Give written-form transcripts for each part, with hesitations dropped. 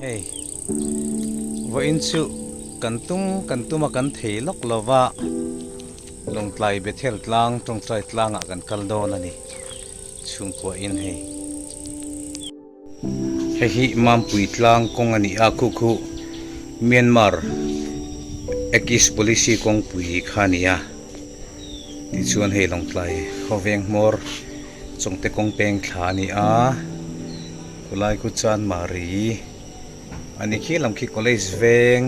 Hey, vo in chu kan tuma kan thei lok lova long tlai bethel tlang tong trai tlanga kan kaldon ani chung ko in hi mam pui tlang kong ani a khu khu Myanmar ekis policy kong pui khania ti chuan hei long tlai khoveng mor chongte kong peng thla ni a kulai ku chan mari ani khi lam khi college veng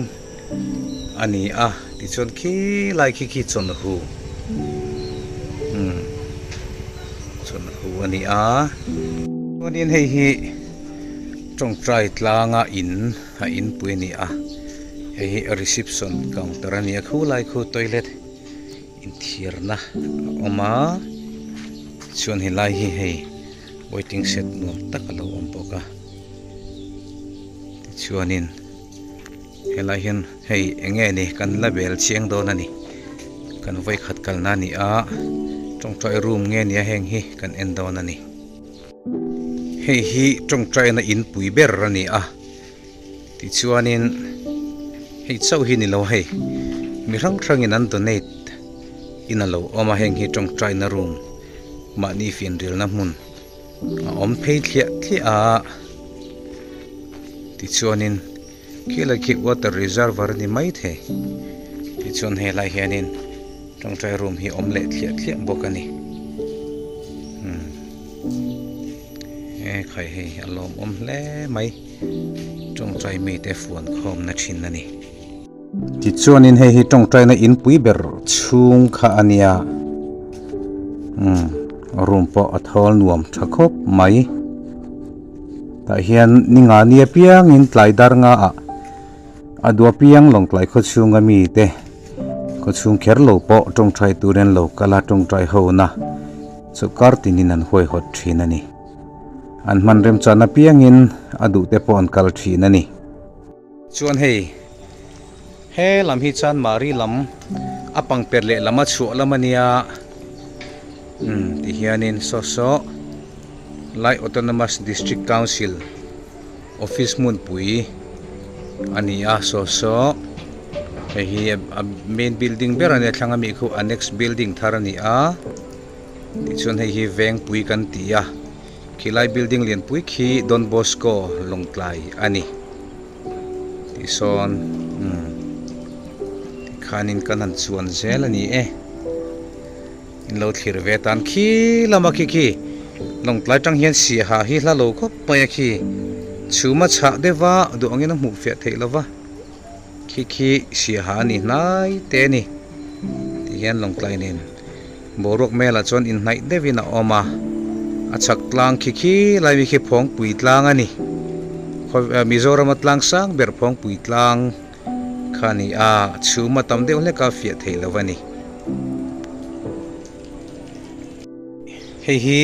ani a ti chuan khi lai khi chon hu chon hu ani a onin hei hi trong trai tlanga in pui ni a hei reception counter ani a khu lai khu toilet in thirna oma chuan hi lai hi hei waiting set nom takalo om poka chuanin helai hian hei enge ni kan label chiang don ani kan vai khat kal na ni a trong trai room nge ni a heng hi kan en don ani hei hi trong trai na in pui ber ani a ti chuanin hei chau hi ni lo hei mi rang in an donate in a lo oma heng hi trong trai na room ma ni fin ril na mun om phei thlia a ti chuanin khila khi water reservoir ni mai the ti chuan he lai hianin trong trai room hi om le thlia bokani khai hei alom om le mai trong trai mi te fuan khom na thin ani ti chuanin hei hi trong trai na in pui ber chung kha ania room po athol nuam thakop mai ta hian ninga nia piang in tlai dar nga a adua piang long tlai kho chunga mi te kho chung kher lo po tong trai turen lo kala tong trai ho na chu kartin in an hoi hot thin ani an man rem chana piang in adu te pon kal thin ani chuan he lam hi chan mari lam apang perle lama chu lamania ti hianin so Lai Autonomous District Council office mun pui ani a so hi a main building ber ani thlanga mi khu annex building thar ani a ti chuan hi veng pui kan ti a khilai building lian pui khi Don Bosco longtlai ani ti son khanin kanan chuan zel ani in lo thlir ve tan khi lama khi long tlai tang hian si ha hi hla lo khop pai khi chuma cha dewa du angin mu fe theilawa khi si ha ni nai te ni ti hian long tlai nin borok mela chon in nai devina oma achak tlang khi lai mi khi phong pui tlang ani Mizoram atlang sang ber phong pui tlang khani a chuma tam deu le ka fe theilawani hi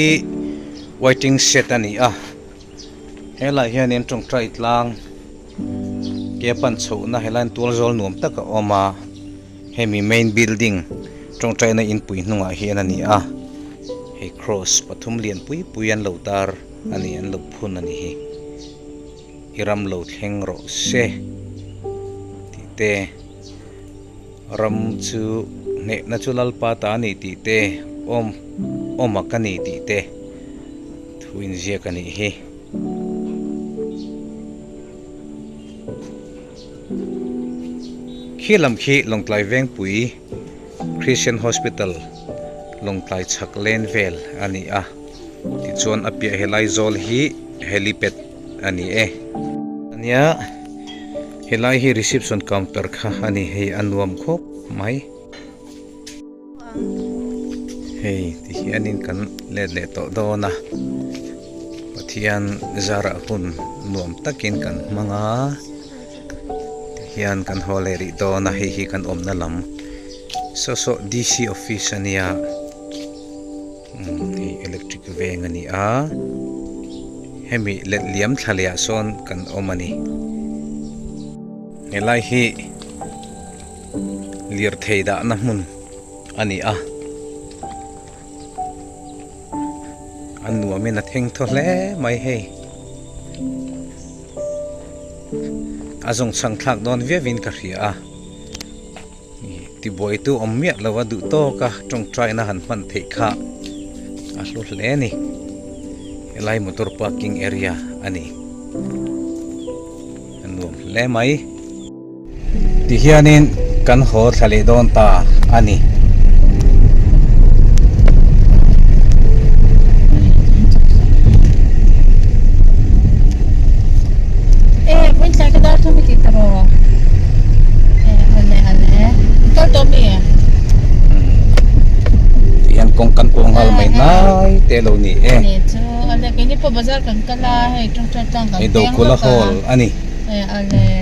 waiting set ani a helai hianin trong trai tlang ke pan chho na helan tul zol nuam tak a oma hemi main building trong trai na in pui hnunga hian ani a he cross pathum lian pui an lo tar ani an lo phun ani hi hiram lo thleng ro se ti te ram chu ne na chu lal pa ta ni ti te om akani ti te thuin zia kani hi khilam khi longtlai veng pui Christian Hospital longtlai chak len vel ani a ti chuan apia helai zol hi helipad ani ania helai hi reception counter kha ani hei anuam khop mai hei ti hianin kan le to dona pathian zara hun nuam takin kan manga ti hian kan holeri dona hi kan omna lam so DC office ania hi electric veng ani a hemi let liam thalia son kan omani helai hi lir theida na mun ani a an nuamin a theng tho hle mai hei azong sang thak don ve vin ka ria ti boi tu ommiat lawa du to ka tong try na han man the kha a hlo hle ni elai motor parking area ani anuam le mai ti hianin kan ho thale don ta ani When sa kadar to mi titro. Ale. To mi. yan kong kan pungal may nai telo ni Ni so ale kini po bazar kan kala hay tong tong kan. do kula hol ani Ale.